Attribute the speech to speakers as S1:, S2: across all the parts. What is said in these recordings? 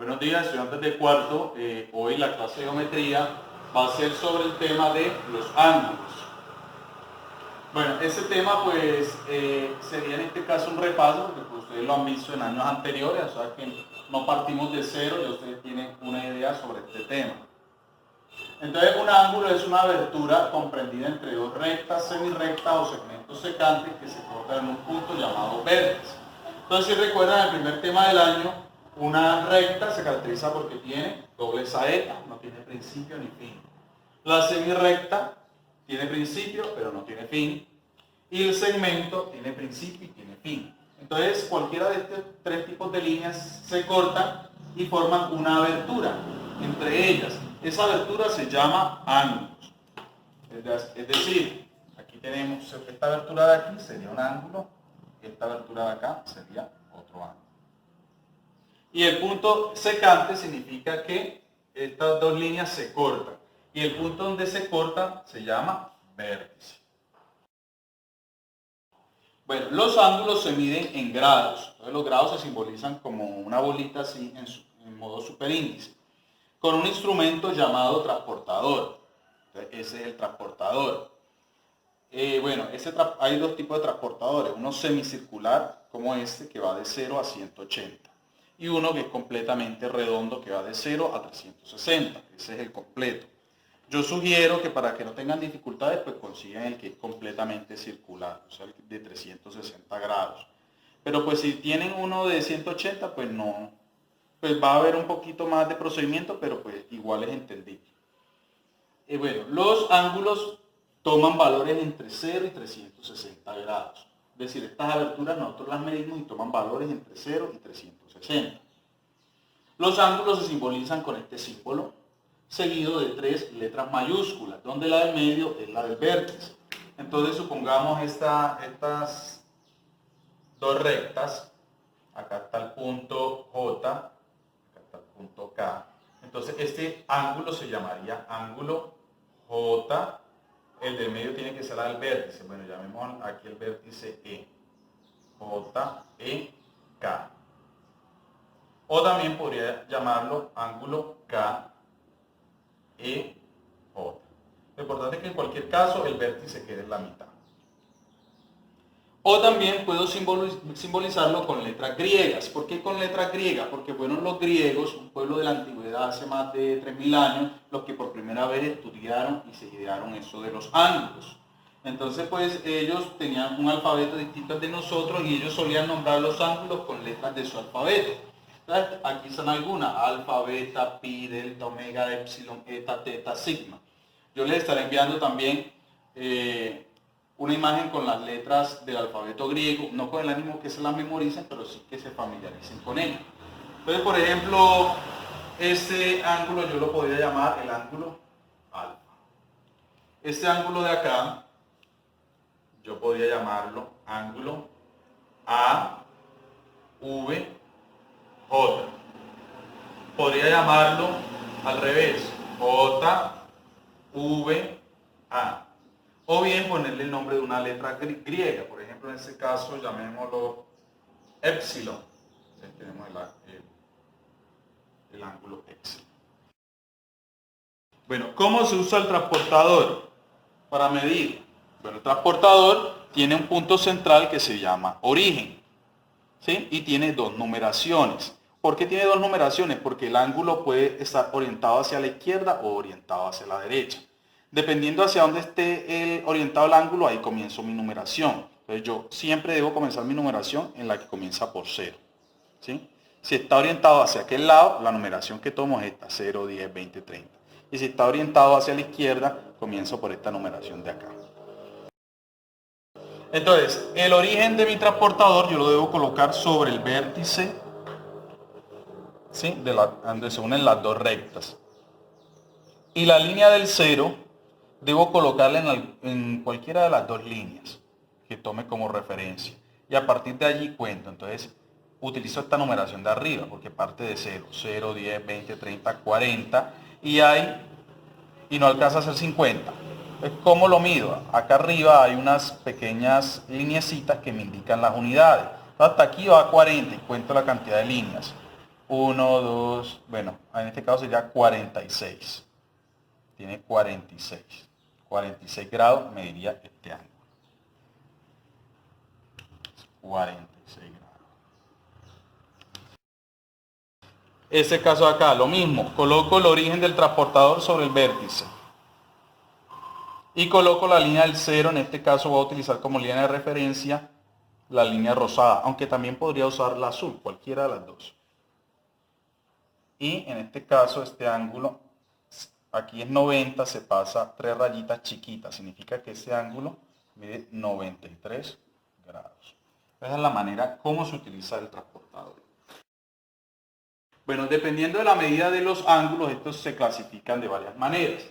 S1: Buenos días, estudiantes de cuarto. Hoy la clase de geometría va a ser sobre el tema de los ángulos. Bueno, ese tema pues sería en este caso un repaso, porque pues, ustedes lo han visto en años anteriores, o sea que no partimos de cero y ustedes tienen una idea sobre este tema. Entonces un ángulo es una abertura comprendida entre dos rectas, semirrectas o segmentos secantes que se cortan en un punto llamado vértice. Entonces si recuerdan el primer tema del año, una recta se caracteriza porque tiene doble saeta, no tiene principio ni fin. La semirrecta tiene principio pero no tiene fin. Y el segmento tiene principio y tiene fin. Entonces cualquiera de estos tres tipos de líneas se cortan y forman una abertura entre ellas. Esa abertura se llama ángulos. Es decir, aquí tenemos esta abertura de aquí sería un ángulo, esta abertura de acá sería otro ángulo. Y el punto secante significa que estas dos líneas se cortan. Y el punto donde se cortan se llama vértice. Bueno, los ángulos se miden en grados. Entonces los grados se simbolizan como una bolita así en modo superíndice, con un instrumento llamado transportador. Entonces, ese es el transportador. Hay dos tipos de transportadores. Uno semicircular, como este, que va de 0 a 180. Y uno que es completamente redondo, que va de 0 a 360. Ese es el completo. Yo sugiero que para que no tengan dificultades, pues consigan el que es completamente circular, o sea, el de 360 grados. Pero pues si tienen uno de 180, pues no, pues va a haber un poquito más de procedimiento, pero pues igual es entendible. Los ángulos toman valores entre 0 y 360 grados. Es decir, estas aberturas nosotros las medimos y toman valores entre 0 y 360. Los ángulos se simbolizan con este símbolo, seguido de 3 letras mayúsculas, donde la del medio es la del vértice. Entonces supongamos estas dos rectas, acá está el punto J, acá está el punto K. Entonces este ángulo se llamaría ángulo J, el del medio tiene que ser la del vértice. Bueno, llamemos aquí el vértice E, J, E, K. O también podría llamarlo ángulo K, E, J. Lo importante es que en cualquier caso el vértice quede en la mitad. O también puedo simbolizarlo con letras griegas. ¿Por qué con letras griegas? Porque fueron los griegos, un pueblo de la antigüedad hace más de 3000 años, los que por primera vez estudiaron y se idearon eso de los ángulos. Entonces pues ellos tenían un alfabeto distinto al de nosotros y ellos solían nombrar los ángulos con letras de su alfabeto. Entonces, aquí están algunas: alfa, beta, pi, delta, omega, epsilon, eta, teta, sigma. Yo les estaré enviando también una imagen con las letras del alfabeto griego, no con el ánimo que se las memoricen, pero sí que se familiaricen con ellas. Entonces, por ejemplo, este ángulo yo lo podría llamar el ángulo alfa. Este ángulo de acá, yo podría llamarlo ángulo A, V, J. Podría llamarlo al revés, J, V, A. O bien ponerle el nombre de una letra griega. Por ejemplo, en este caso llamémoslo epsilon. Entonces tenemos el ángulo epsilon. Bueno, ¿cómo se usa el transportador para medir? Bueno, el transportador tiene un punto central que se llama origen, ¿sí? Y tiene dos numeraciones. ¿Por qué tiene dos numeraciones? Porque el ángulo puede estar orientado hacia la izquierda o orientado hacia la derecha. Dependiendo hacia dónde esté orientado el ángulo, ahí comienzo mi numeración. Entonces yo siempre debo comenzar mi numeración en la que comienza por 0. ¿Sí? Si está orientado hacia aquel lado, la numeración que tomo es esta: 0, 10, 20, 30. Y si está orientado hacia la izquierda, comienzo por esta numeración de acá. Entonces, el origen de mi transportador yo lo debo colocar sobre el vértice, ¿sí? Donde se unen las dos rectas. Y la línea del 0 debo colocarla en cualquiera de las dos líneas que tome como referencia. Y a partir de allí cuento. Entonces utilizo esta numeración de arriba porque parte de 0. 0, 10, 20, 30, 40. Y no alcanza a ser 50. ¿Cómo lo mido? Acá arriba hay unas pequeñas lineecitas que me indican las unidades. Hasta aquí va a 40 y cuento la cantidad de líneas. 1, 2, bueno, en este caso sería 46. Tiene 46. 46 grados mediría este ángulo. 46 grados. Este caso de acá, lo mismo. Coloco el origen del transportador sobre el vértice. Y coloco la línea del cero, en este caso voy a utilizar como línea de referencia la línea rosada, aunque también podría usar la azul, cualquiera de las dos. Y en este caso este ángulo, aquí es 90, se pasa 3 rayitas chiquitas, significa que este ángulo mide 93 grados. Esa es la manera como se utiliza el transportador. Bueno, dependiendo de la medida de los ángulos, estos se clasifican de varias maneras.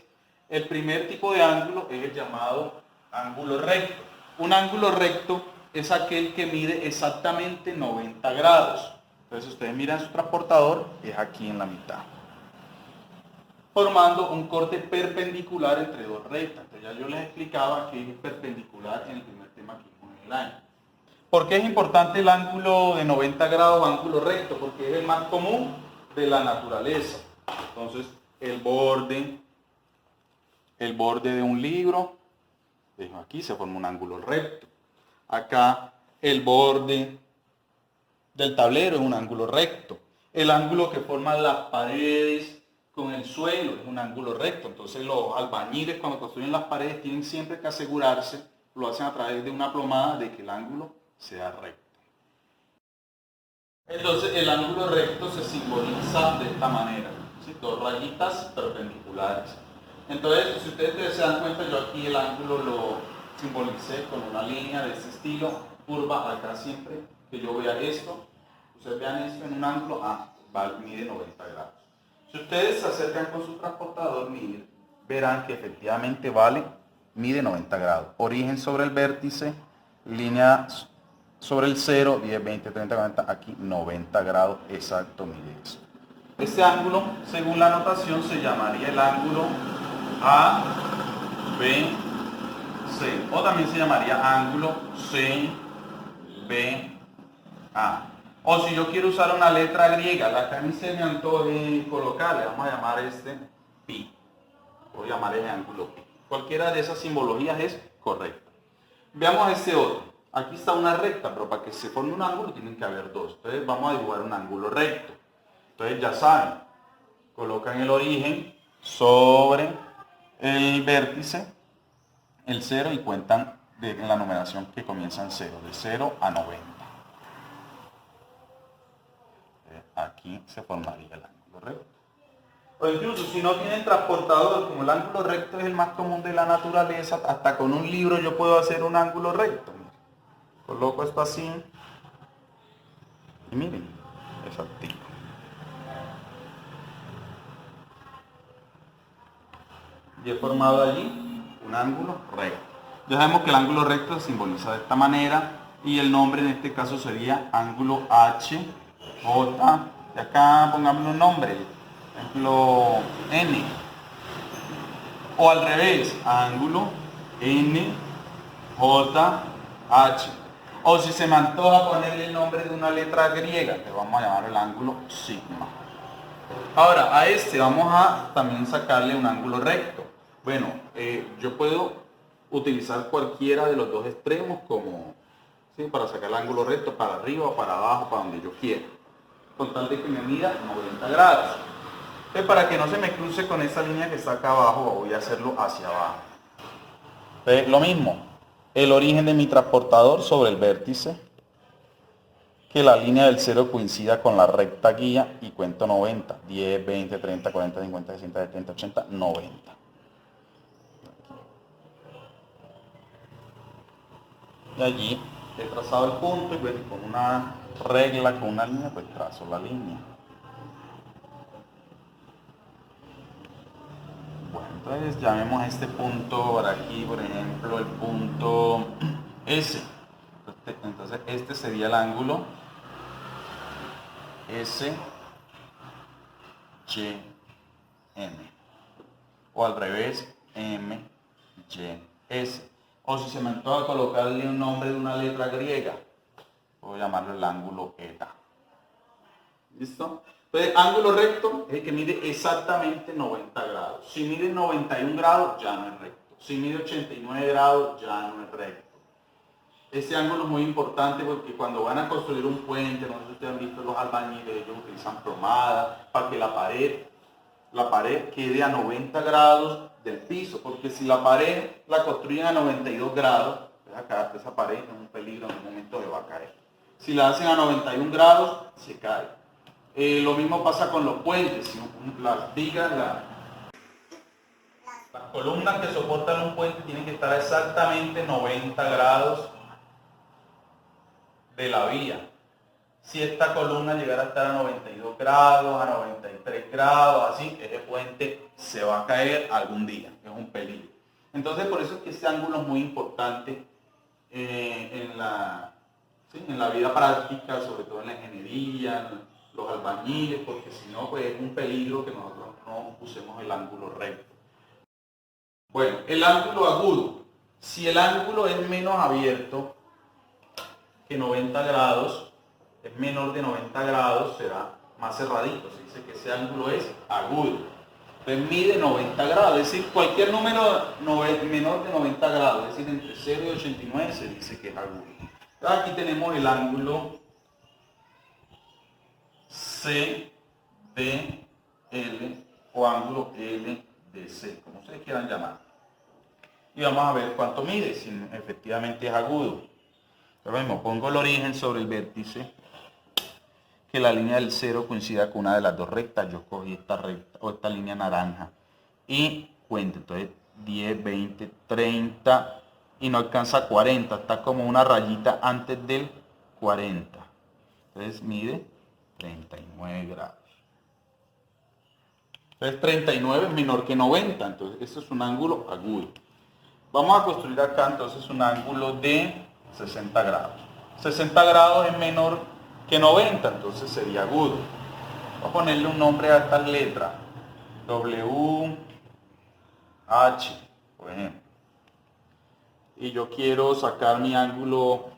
S1: El primer tipo de ángulo es el llamado ángulo recto. Un ángulo recto es aquel que mide exactamente 90 grados. Entonces, si ustedes miran su transportador, es aquí en la mitad, formando un corte perpendicular entre dos rectas. Entonces, ya yo les explicaba que es perpendicular en el primer tema que vimos en el año. ¿Por qué es importante el ángulo de 90 grados o ángulo recto? Porque es el más común de la naturaleza. Entonces, el borde de un libro, aquí se forma un ángulo recto. Acá el borde del tablero es un ángulo recto. El ángulo que forman las paredes con el suelo es un ángulo recto. Entonces los albañiles cuando construyen las paredes tienen siempre que asegurarse, lo hacen a través de una plomada, de que el ángulo sea recto. Entonces el ángulo recto se simboliza de esta manera, ¿sí? Dos rayitas perpendiculares. Entonces, si ustedes se dan cuenta, yo aquí el ángulo lo simbolicé con una línea de este estilo, curva acá siempre, que yo vea esto, ustedes vean esto en un ángulo, mide 90 grados. Si ustedes se acercan con su transportador, verán que efectivamente mide 90 grados. Origen sobre el vértice, línea sobre el 0, 10, 20, 30, 40, aquí 90 grados exacto mide eso. Este ángulo, según la notación, se llamaría el ángulo A, B, C. O también se llamaría ángulo C, B, A. O si yo quiero usar una letra griega, la que a mí se me antoje colocarle, vamos a llamar pi. Voy a llamar el ángulo pi. Cualquiera de esas simbologías es correcta. Veamos este otro. Aquí está una recta, pero para que se forme un ángulo tienen que haber dos. Entonces vamos a dibujar un ángulo recto. Entonces ya saben, colocan el origen sobre el vértice, el 0, y cuentan en la numeración que comienza en 0, de 0 a 90. Aquí se formaría el ángulo recto. O incluso si no tienen transportador, como el ángulo recto es el más común de la naturaleza, hasta con un libro yo puedo hacer un ángulo recto. Coloco esto así y miren, exactito. Y he formado allí un ángulo recto. Ya sabemos que el ángulo recto se simboliza de esta manera y el nombre en este caso sería ángulo H, J, y acá pongámosle un nombre, por ejemplo N, o al revés, ángulo N, J, H, o si se me antoja ponerle el nombre de una letra griega, que vamos a llamar el ángulo sigma. Ahora, a este vamos a también sacarle un ángulo recto. Bueno, yo puedo utilizar cualquiera de los dos extremos como, ¿sí?, para sacar el ángulo recto, para arriba o para abajo, para donde yo quiera, con tal de que me mida 90 grados. Entonces, para que no se me cruce con esa línea que está acá abajo, voy a hacerlo hacia abajo. Entonces, lo mismo, el origen de mi transportador sobre el vértice, que la línea del 0 coincida con la recta guía y cuento 90, 10, 20, 30, 40, 50, 60, 70, 80, 90. Y allí he trazado el punto y bueno, con una regla, con una línea, pues trazo la línea. Bueno, entonces llamemos a este punto por aquí, por ejemplo, el punto S. Entonces este sería el ángulo S, Y, M. O al revés, M, Y, S. O si se me antoja colocarle un nombre de una letra griega, puedo llamarlo el ángulo eta. ¿Listo? Entonces, ángulo recto es el que mide exactamente 90 grados. Si mide 91 grados, ya no es recto. Si mide 89 grados, ya no es recto. Este ángulo es muy importante porque cuando van a construir un puente, no sé si ustedes han visto los albañiles, ellos utilizan plomada para que la pared quede a 90 grados del piso, porque si la pared la construyen a 92 grados, pues acá esa pared es un peligro en un momento que va a caer. Si la hacen a 91 grados, se cae. Lo mismo pasa con los puentes, si las vigas, las columnas que soportan un puente tienen que estar exactamente 90 grados de la vía. Si esta columna llegara a estar a 92 grados, a 93 grados, así, ese puente se va a caer algún día, es un peligro. Entonces, por eso es que este ángulo es muy importante en la vida práctica, sobre todo en la ingeniería, los albañiles, porque si no, pues es un peligro que nosotros no usemos el ángulo recto. Bueno, el ángulo agudo. Si el ángulo es menos abierto que 90 grados, es menor de 90 grados, será más cerradito. Se dice que ese ángulo es agudo. Entonces mide 90 grados, es decir, cualquier número menor de 90 grados, es decir, entre 0 y 89 se dice que es agudo. Aquí tenemos el ángulo CDL o ángulo LDC, como ustedes quieran llamar. Y vamos a ver cuánto mide, si efectivamente es agudo. Lo mismo, pongo el origen sobre el vértice, que la línea del 0 coincida con una de las dos rectas. Yo cogí esta recta o esta línea naranja y cuento. Entonces 10, 20, 30 y no alcanza 40. Está como una rayita antes del 40. Entonces mide 39 grados. Entonces 39 es menor que 90. Entonces eso es un ángulo agudo. Vamos a construir acá entonces un ángulo de 60 grados. 60 grados es menor que 90, entonces sería agudo. Voy a ponerle un nombre a estas letras. W, H, por ejemplo. Y yo quiero sacar mi ángulo.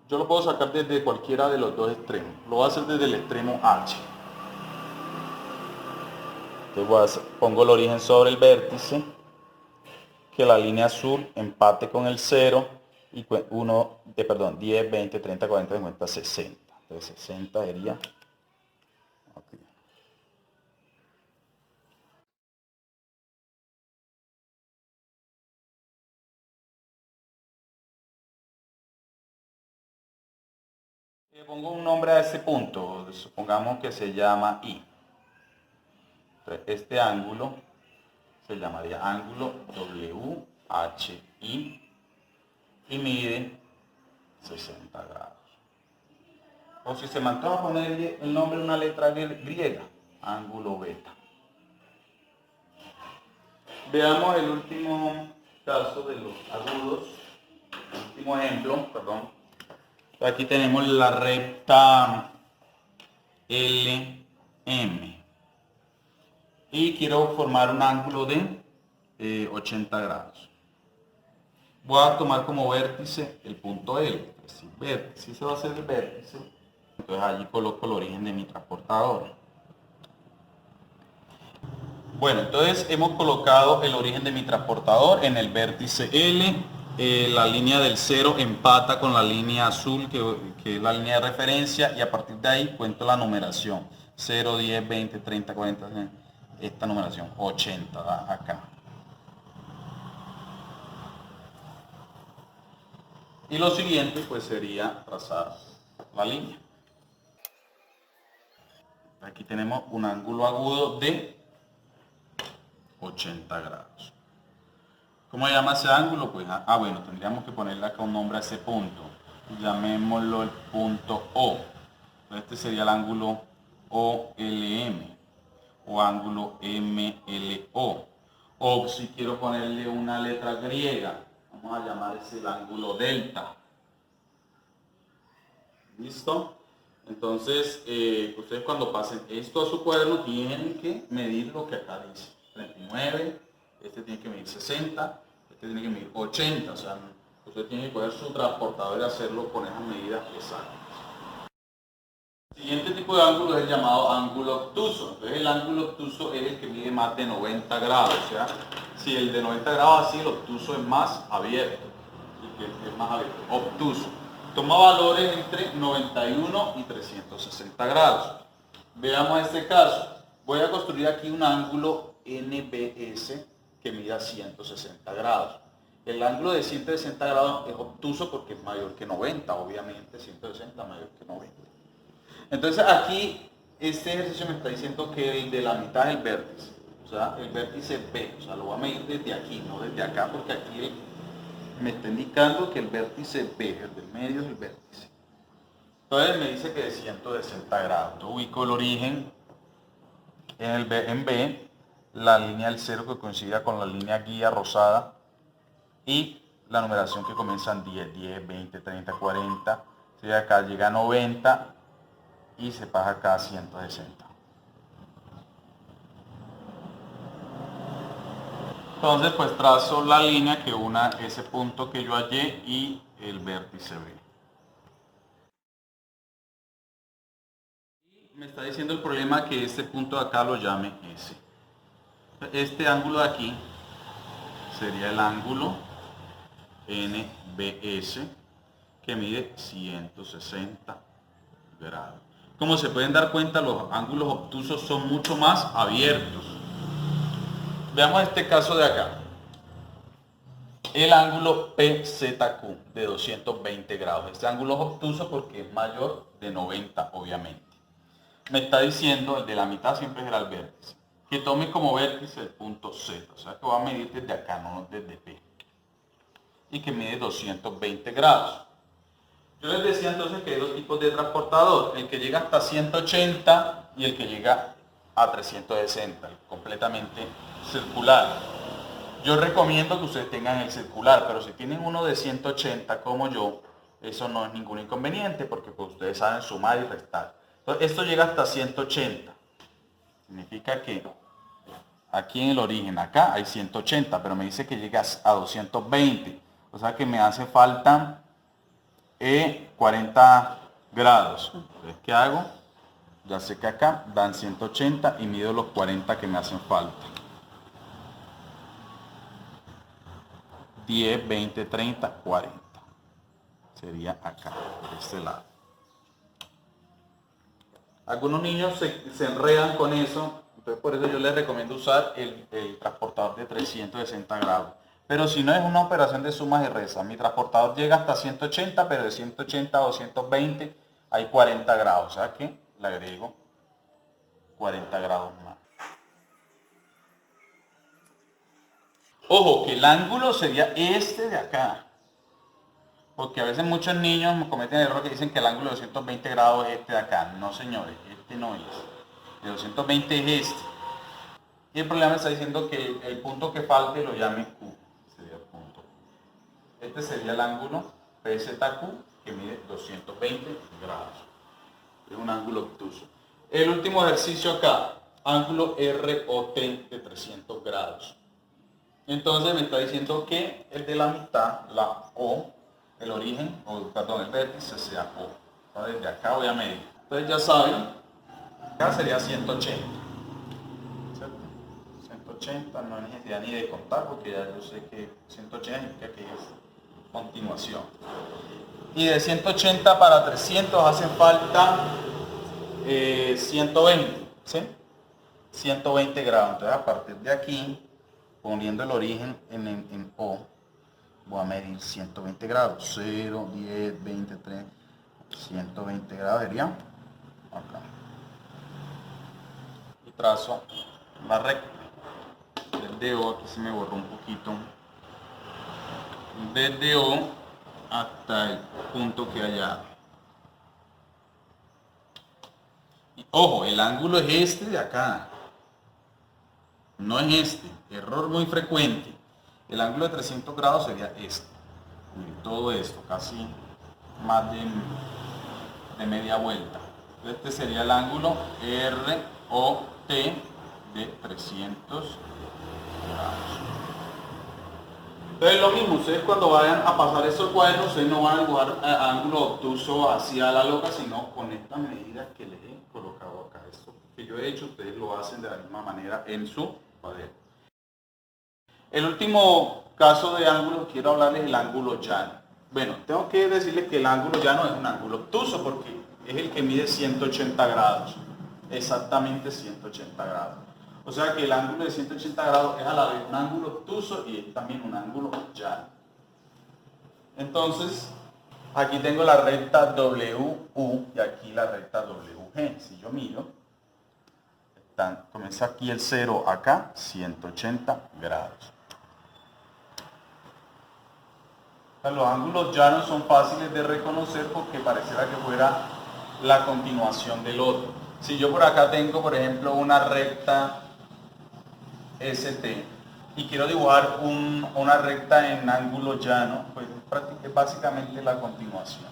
S1: Yo lo puedo sacar desde cualquiera de los dos extremos. Lo voy a hacer desde el extremo H. Entonces pongo el origen sobre el vértice. Que la línea azul empate con el 0 y 10, 20, 30, 40, 50, 60. Entonces 60 sería aquí. Le pongo un nombre a ese punto, supongamos que se llama I. Entonces, este ángulo se llamaría ángulo WHI y mide 60 grados. O si se me antoja ponerle el nombre de una letra griega, ángulo beta. Veamos el último caso de los agudos, el último ejemplo, perdón. Aquí tenemos la recta LM y quiero formar un ángulo de 80 grados. Voy a tomar como vértice el punto L. Si se va a hacer el vértice, entonces allí coloco el origen de mi transportador. Bueno, entonces hemos colocado el origen de mi transportador en el vértice L. La línea del 0 empata con la línea azul, que es la línea de referencia, y a partir de ahí cuento la numeración. 0, 10, 20, 30, 40, esta numeración, 80, ¿va? Acá. Y lo siguiente pues sería trazar la línea. Aquí tenemos un ángulo agudo de 80 grados. ¿Cómo se llama ese ángulo? Pues, bueno, tendríamos que ponerle acá un nombre a ese punto. Llamémoslo el punto O. Este sería el ángulo OLM o ángulo MLO. O si quiero ponerle una letra griega, vamos a llamar ese el ángulo delta. ¿Listo? Entonces, ustedes cuando pasen esto a su cuaderno tienen que medir lo que acá dice. 39, este tiene que medir 60, este tiene que medir 80. O sea, usted tiene que coger su transportador y hacerlo con esas medidas exactas. El siguiente tipo de ángulo es el llamado ángulo obtuso. Entonces el ángulo obtuso es el que mide más de 90 grados. O sea, si el de 90 grados así, el obtuso es más abierto. El que es más abierto, obtuso. Toma valores entre 91 y 360 grados. Veamos este caso. Voy a construir aquí un ángulo NBS que mida 160 grados. El ángulo de 160 grados es obtuso porque es mayor que 90, obviamente 160 mayor que 90. Entonces aquí este ejercicio me está diciendo que el de la mitad es el vértice. O sea, el vértice B. O sea, lo voy a medir desde aquí, no desde acá, porque aquí me está indicando que el vértice B, el del medio es el vértice. Entonces me dice que de 160 grados. Yo ubico el origen en B, la línea del cero que coincida con la línea guía rosada y la numeración que comienza en 10, 10, 20, 30, 40. Si acá llega a 90 y se pasa acá a 160. Entonces pues trazo la línea que una ese punto que yo hallé y el vértice B. Y me está diciendo el problema que este punto de acá lo llame S. Este ángulo de aquí sería el ángulo NBS que mide 160 grados. Como se pueden dar cuenta, los ángulos obtusos son mucho más abiertos. Veamos este caso de acá. El ángulo PZQ de 220 grados. Este ángulo es obtuso porque es mayor de 90, obviamente. Me está diciendo, el de la mitad siempre será el vértice, que tome como vértice el punto Z. O sea que voy a medir desde acá, no desde P. Y que mide 220 grados. Yo les decía entonces que hay dos tipos de transportador, el que llega hasta 180 y el que llega a 360, completamente circular. Yo recomiendo que ustedes tengan el circular, pero si tienen uno de 180 como yo, eso no es ningún inconveniente porque pues, ustedes saben sumar y restar. Entonces esto llega hasta 180, significa que aquí en el origen, acá hay 180, pero me dice que llega a 220, o sea que me hace falta 40 grados. Entonces, ¿qué hago? Ya sé que acá dan 180 y mido los 40 que me hacen falta. 10, 20, 30, 40. Sería acá, de este lado. Algunos niños se enredan con eso, entonces por eso yo les recomiendo usar el transportador de 360 grados. Pero si no es una operación de sumas y restas, mi transportador llega hasta 180, pero de 180 a 220 hay 40 grados, o sea que le agrego 40 grados más. Ojo, que el ángulo sería este de acá. Porque a veces muchos niños cometen el error que dicen que el ángulo de 220 grados es este de acá. No, señores, este no es. El 220 es este. Y el problema está diciendo que el punto que falte lo llame Q. Sería el punto. Este sería el ángulo PZQ que mide 220 grados. Es un ángulo obtuso. El último ejercicio acá, ángulo ROT de 300 grados. Entonces me está diciendo que el de la mitad, la O, el origen, el vértice sea O. Entonces, desde acá voy a medir. Entonces ya saben, acá sería 180. ¿Cierto? 180, no hay necesidad ni de contar porque ya yo sé que 180 significa que es continuación. Y de 180 para 300 hacen falta 120, ¿sí? 120 grados. Entonces a partir de aquí, poniendo el origen en O, voy a medir 120 grados. 0, 10, 20, 30, 120 grados sería acá. Y trazo la recta. Desde O, aquí se me borró un poquito. Desde O hasta el punto que haya. Y, ojo, el ángulo es este de acá. No es este. Error muy frecuente. El ángulo de 300 grados sería este. Y todo esto, casi más de media vuelta. Este sería el ángulo ROT de 300 grados. Entonces lo mismo, ustedes cuando vayan a pasar estos cuadernos, ustedes no van a dibujar ángulo obtuso hacia la loca, sino con estas medidas que les he colocado acá. Esto que yo he hecho, ustedes lo hacen de la misma manera en su cuaderno. El último caso de ángulo, quiero hablarles del ángulo llano. Bueno, tengo que decirles que el ángulo llano es un ángulo obtuso porque es el que mide 180 grados, exactamente 180 grados. O sea que el ángulo de 180 grados es a la vez un ángulo obtuso y es también un ángulo llano. Entonces, aquí tengo la recta WU y aquí la recta WG. Si yo miro, comienza aquí el 0, acá 180 grados. Los ángulos llanos son fáciles de reconocer porque pareciera que fuera la continuación del otro. Si yo por acá tengo, por ejemplo, una recta ST y quiero dibujar una recta en ángulo llano, pues es básicamente la continuación.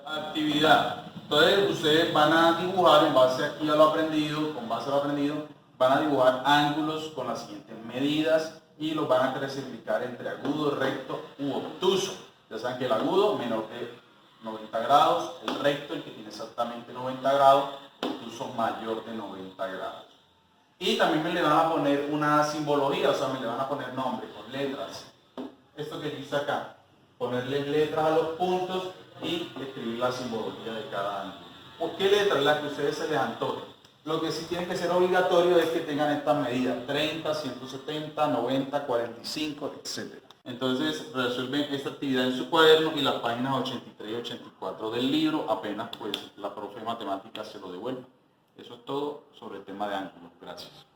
S1: Actividad. Entonces ustedes van a dibujar en base aquí a lo aprendido, con base a lo aprendido, van a dibujar ángulos con las siguientes medidas y los van a clasificar entre agudo, recto u obtuso. Ya saben que el agudo menor que 90 grados, el recto el que tiene exactamente 90 grados, obtuso mayor de 90 grados. Y también me le van a poner una simbología, o sea, me le van a poner nombre con letras. Esto que dice acá, ponerle letras a los puntos y escribir la simbología de cada ángulo. ¿Por qué letras? Las que a ustedes se les antoje. Lo que sí tiene que ser obligatorio es que tengan estas medidas, 30, 170, 90, 45, etc. Entonces resuelven esta actividad en su cuaderno y las páginas 83 y 84 del libro, apenas pues la profe de matemáticas se lo devuelve. Eso es todo sobre el tema de ángulos. Gracias.